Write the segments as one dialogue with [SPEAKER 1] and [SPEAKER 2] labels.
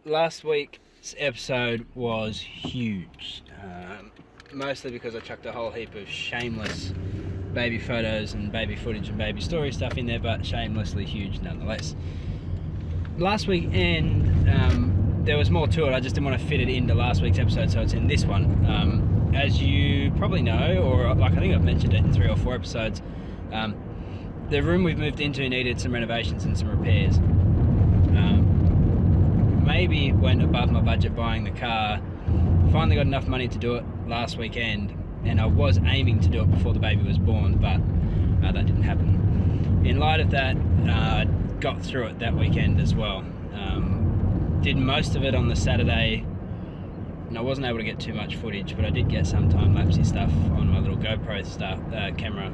[SPEAKER 1] last week's episode was huge. Mostly because I chucked a whole heap of shameless baby photos and baby footage and baby story stuff in there, but shamelessly huge nonetheless. Last weekend, there was more to it. I just didn't want to fit it into last week's episode, so it's in this one. As you probably know, or like I think I've mentioned it in 3 or 4 episodes, the room we've moved into needed some renovations and some repairs. Maybe went above my budget buying the car. Finally got enough money to do it last weekend, and I was aiming to do it before the baby was born, but that didn't happen. In light of that, I got through it that weekend as well. Did most of it on the Saturday, and I wasn't able to get too much footage, but I did get some time-lapsey stuff on my little GoPro camera.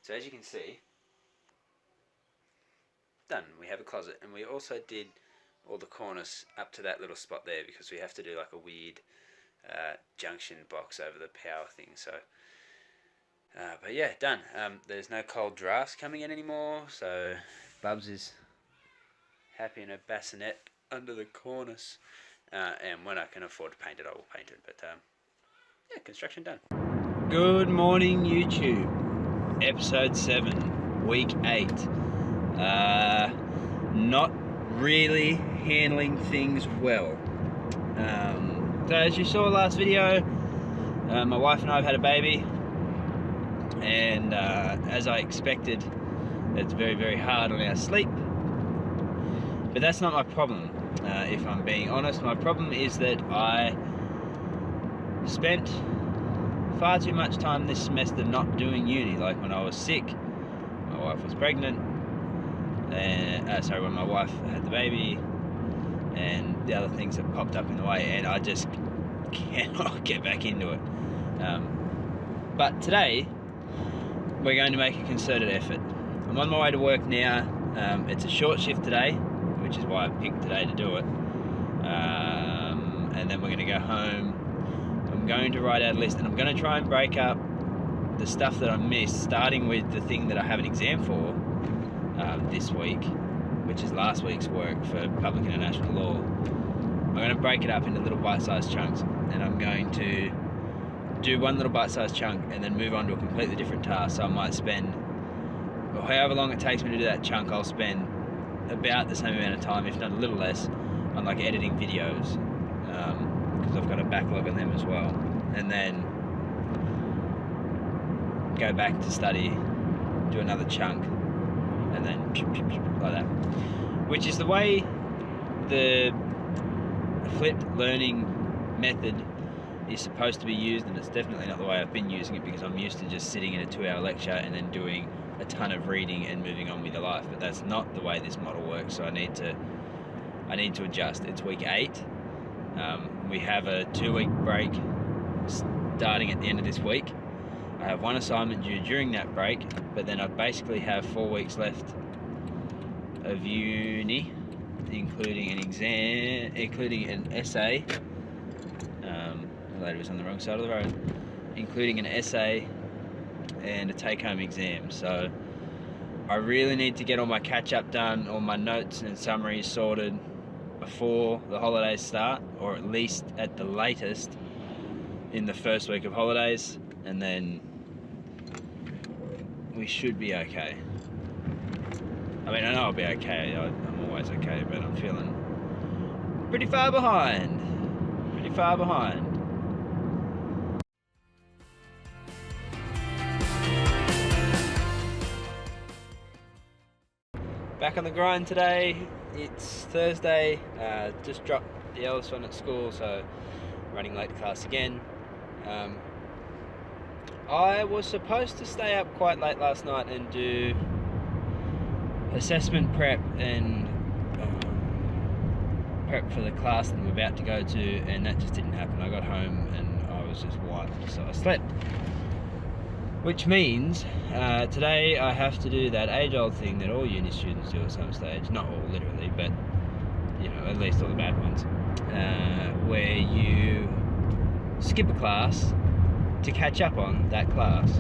[SPEAKER 1] So as you can see, done. We have a closet, and we also did all the corners up to that little spot there because we have to do like a weird junction box over the power thing. So, but yeah, done. There's no cold drafts coming in anymore, so Bubs is happy in a bassinet under the cornice. And when I can afford to paint it, I will paint it. But yeah, construction done. Good morning, YouTube. Episode 7, week 8. Not really handling things well. So as you saw last video, my wife and I have had a baby, and as I expected, it's very, very hard on our sleep. But that's not my problem, if I'm being honest. My problem is that I spent far too much time this semester not doing uni. Like when I was sick, my wife was pregnant, and when my wife had the baby, and the other things that popped up in the way, and I just cannot get back into it. But today we're going to make a concerted effort. I'm on my way to work now. It's a short shift today, which is why I picked today to do it, and then we're going to go home. I'm going to write out a list, and I'm going to try and break up the stuff that I missed, starting with the thing that I have an exam for this week, which is last week's work for Public International Law. I'm going to break it up into little bite-sized chunks, and I'm going to do one little bite-sized chunk and then move on to a completely different task. So I might spend, or however long it takes me to do that chunk, I'll spend about the same amount of time, if not a little less, on like editing videos. Because I've got a backlog of them as well, and then go back to study, do another chunk, and then like that, which is the way the flipped learning method is supposed to be used, and it's definitely not the way I've been using it, because I'm used to just sitting in a 2-hour lecture and then doing a ton of reading and moving on with your life. But that's not the way this model works, so I need to adjust. It's week 8. We have a 2-week break starting at the end of this week. I have one assignment due during that break, but then I basically have 4 weeks left of uni, including an exam, including an essay. The lady was on the wrong side of the road. Including an essay and a take-home exam. So I really need to get all my catch-up done, all my notes and summaries sorted before the holidays start, or at least at the latest in the first week of holidays, and then we should be okay. I mean, I know I'll be okay. I'm always okay, but I'm feeling pretty far behind. Back on the grind today. It's Thursday. Just dropped the eldest one at school, so running late to class again. I was supposed to stay up quite late last night and do assessment prep and prep for the class that I'm about to go to, and that just didn't happen. I got home and I was just wiped, so I slept. Which means today I have to do that age-old thing that all uni students do at some stage. Not all, literally, but you know, at least all the bad ones, where you skip a class to catch up on that class.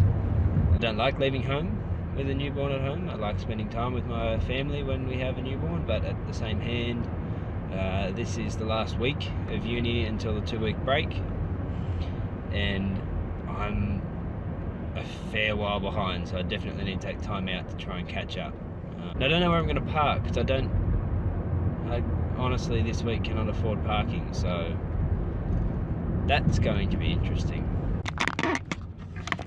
[SPEAKER 1] I don't like leaving home with a newborn at home. I like spending time with my family when we have a newborn, but at the same hand, this is the last week of uni until the 2-week break, and I'm a fair while behind, so I definitely need to take time out to try and catch up. I don't know where I'm going to park, because I honestly this week cannot afford parking, so that's going to be interesting.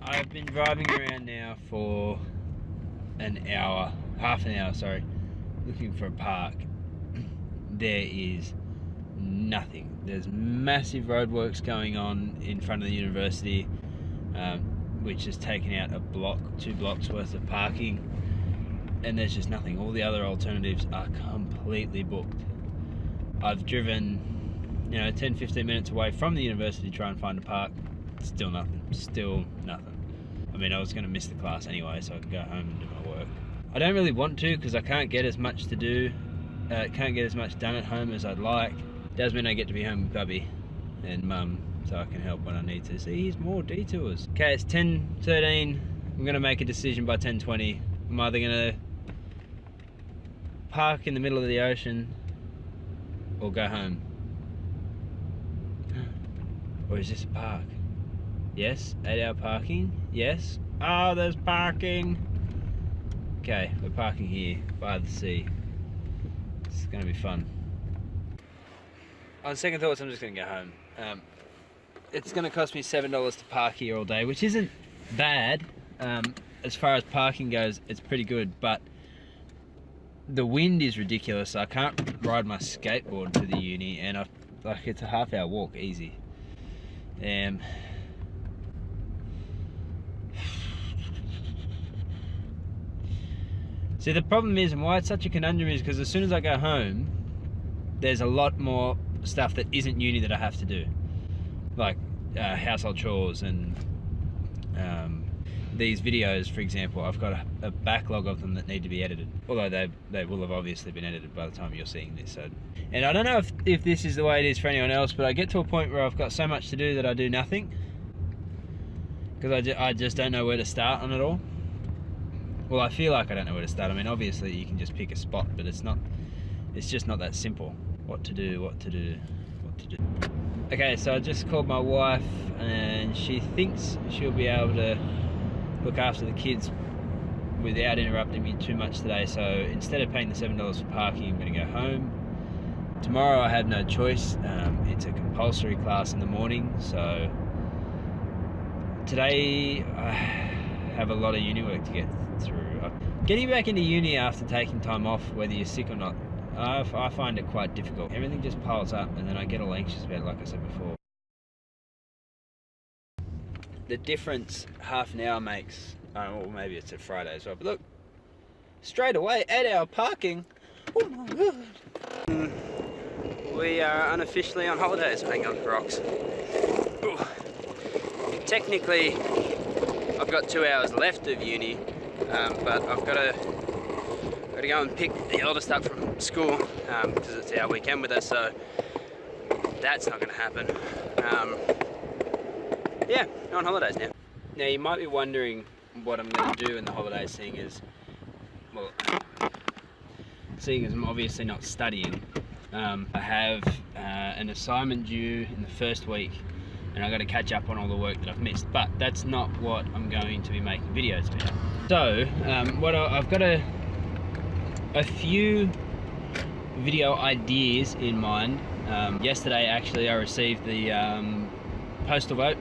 [SPEAKER 1] I've been driving around now for half an hour, sorry, looking for a park. There is nothing. There's massive roadworks going on in front of the university, which has taken out 2 blocks worth of parking, and there's just nothing. All the other alternatives are completely booked. I've driven 10-15 minutes away from the university to try and find a park. Still nothing. I mean, I was going to miss the class anyway, so I could go home and do my work. I don't really want to, because I can't get as much to do, can't get as much done at home as I'd like. Does mean I get to be home with Bubby and Mum, so I can help when I need to. See, here's more detours. Okay, it's 10:13. I'm going to make a decision by 10:20. I'm either going to park in the middle of the ocean or go home. Or is this a park? Yes, 8-hour parking. Yes. Oh, there's parking. Okay, we're parking here by the sea. It's going to be fun. On second thoughts, I'm just going to go home. It's going to cost me $7 to park here all day, which isn't bad. As far as parking goes, it's pretty good, but the wind is ridiculous. So I can't ride my skateboard to the uni, and it's a half-hour walk, easy. See, the problem is, and why it's such a conundrum, is because as soon as I go home, there's a lot more stuff that isn't uni that I have to do, like household chores and these videos, for example. I've got a backlog of them that need to be edited, although they will have obviously been edited by the time you're seeing this. So, and I don't know if this is the way it is for anyone else, but I get to a point where I've got so much to do that I do nothing, because I just don't know where to start on it all. Well, I feel like I don't know where to start. I mean, obviously you can just pick a spot, but it's just not that simple. What to do. Okay, so I just called my wife, and she thinks she'll be able to look after the kids without interrupting me too much today. So instead of paying the $7 for parking, I'm going to go home. Tomorrow I have no choice. It's a compulsory class in the morning, so today I have a lot of uni work to get through. Getting back into uni after taking time off, whether you're sick or not, I find it quite difficult. Everything just piles up, and then I get all anxious about it, like I said before. The difference half an hour makes, well, maybe it's a Friday as well, but look, straight away, 8-hour parking. Oh my god. We are unofficially on holidays. Hang on, rocks. Ooh. Technically, I've got 2 hours left of uni, but I've got to go and pick the eldest up from school, because it's our weekend with us, so that's not going to happen. Yeah, on holidays now. Now you might be wondering what I'm going to do in the holidays, seeing as I'm obviously not studying. I have an assignment due in the first week, and I've got to catch up on all the work that I've missed, but that's not what I'm going to be making videos about. So I've got a few video ideas in mind. Yesterday actually I received the postal vote.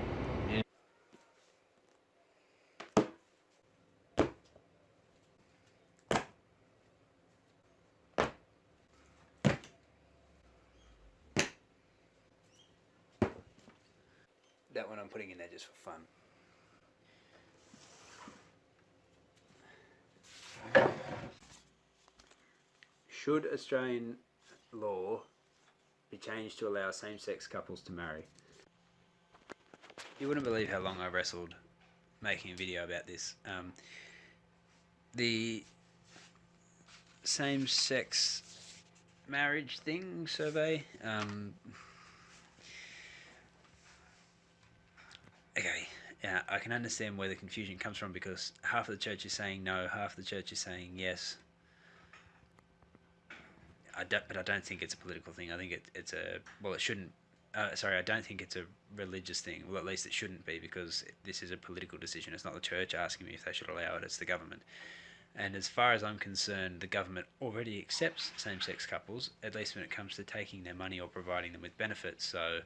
[SPEAKER 2] that one I'm putting in there just for fun. Should Australian law be changed to allow same-sex couples to marry? You wouldn't believe how long I wrestled making a video about this. The same-sex marriage thing survey. Okay, yeah, I can understand where the confusion comes from, because half of the church is saying no, half of the church is saying yes. But I don't think it's a political thing. I think it's a, well, it shouldn't. I don't think it's a religious thing. Well, at least it shouldn't be, because this is a political decision. It's not the church asking me if they should allow it. It's the government. And as far as I'm concerned, the government already accepts same-sex couples, at least when it comes to taking their money or providing them with benefits. So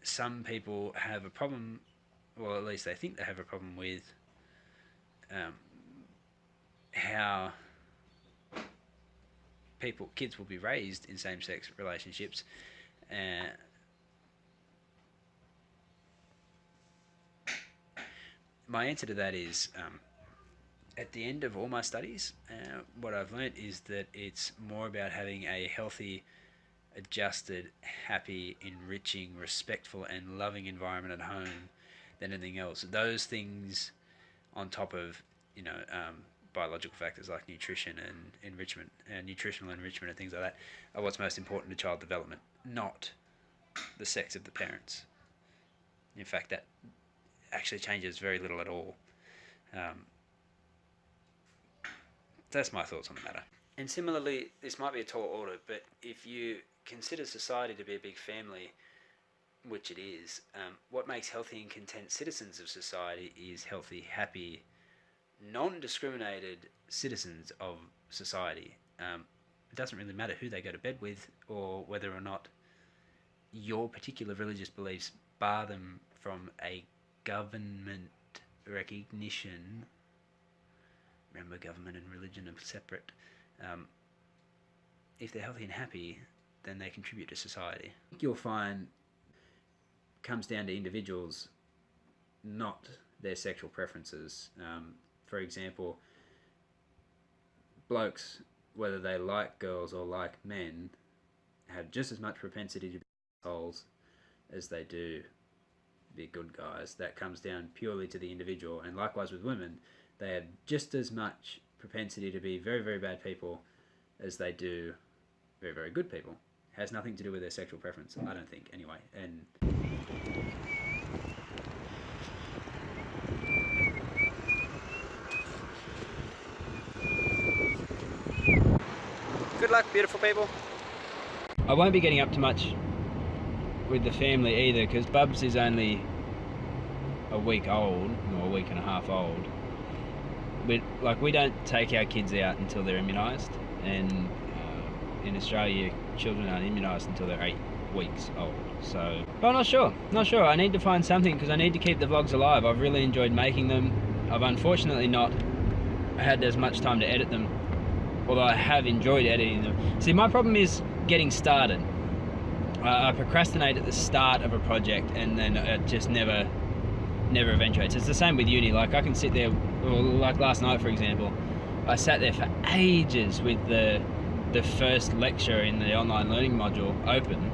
[SPEAKER 2] some people have a problem, well, at least they think they have a problem with how kids will be raised in same-sex relationships. My answer to that is, at the end of all my studies, what I've learnt is that it's more about having a healthy, adjusted, happy, enriching, respectful and loving environment at home than anything else. Those things, on top of, biological factors like nutrition and enrichment, nutritional enrichment and things like that, are what's most important to child development, not the sex of the parents. In fact, that actually changes very little at all. That's my thoughts on the matter. And similarly, this might be a tall order, but if you consider society to be a big family, which it is, what makes healthy and content citizens of society is healthy, happy, non-discriminated citizens of society. It doesn't really matter who they go to bed with, or whether or not your particular religious beliefs bar them from a government recognition. Remember, government and religion are separate. If they're healthy and happy, then they contribute to society. I think you'll find comes down to individuals, not their sexual preferences. For example, blokes, whether they like girls or like men, have just as much propensity to be assholes as they do be good guys. That comes down purely to the individual. And likewise with women, they have just as much propensity to be very, very bad people as they do very, very good people. It has nothing to do with their sexual preference, I don't think, anyway. And good luck, beautiful people. I won't be getting up to much with the family either, because Bubs is only a week old, or a week and a half old. We don't take our kids out until they're immunised, and in Australia children aren't immunised until they're 8 weeks old. So, but I'm not sure. I need to find something, because I need to keep the vlogs alive. I've really enjoyed making them. I've unfortunately not had as much time to edit them, although I have enjoyed editing them. See, my problem is getting started. I procrastinate at the start of a project, and then it just never eventuates. It's the same with uni. Like, I can sit there, like last night for example, I sat there for ages with the first lecture in the online learning module open,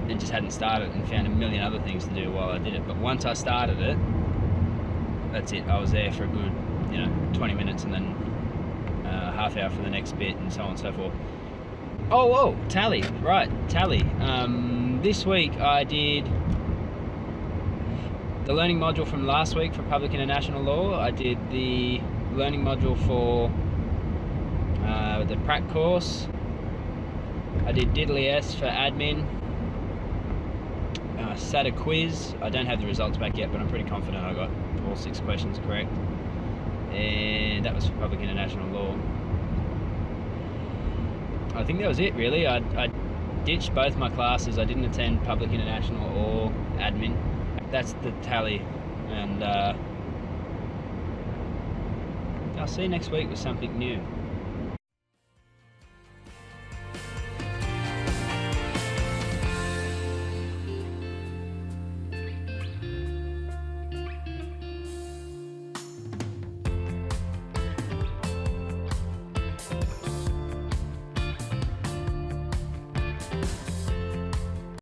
[SPEAKER 2] and just hadn't started, and found a million other things to do while I did it. But once I started it, that's it. I was there for a good 20 minutes, and then half hour for the next bit, and so on and so forth. Oh, tally. This week I did the learning module from last week for Public International Law. I did the learning module for the prac course. I did Diddly-S for admin. Sat a quiz. I don't have the results back yet, but I'm pretty confident I got all 6 questions correct. And that was for Public International Law. I think that was it, really. I ditched both my classes. I didn't attend Public International or admin. That's the tally, and I'll see you next week with something new.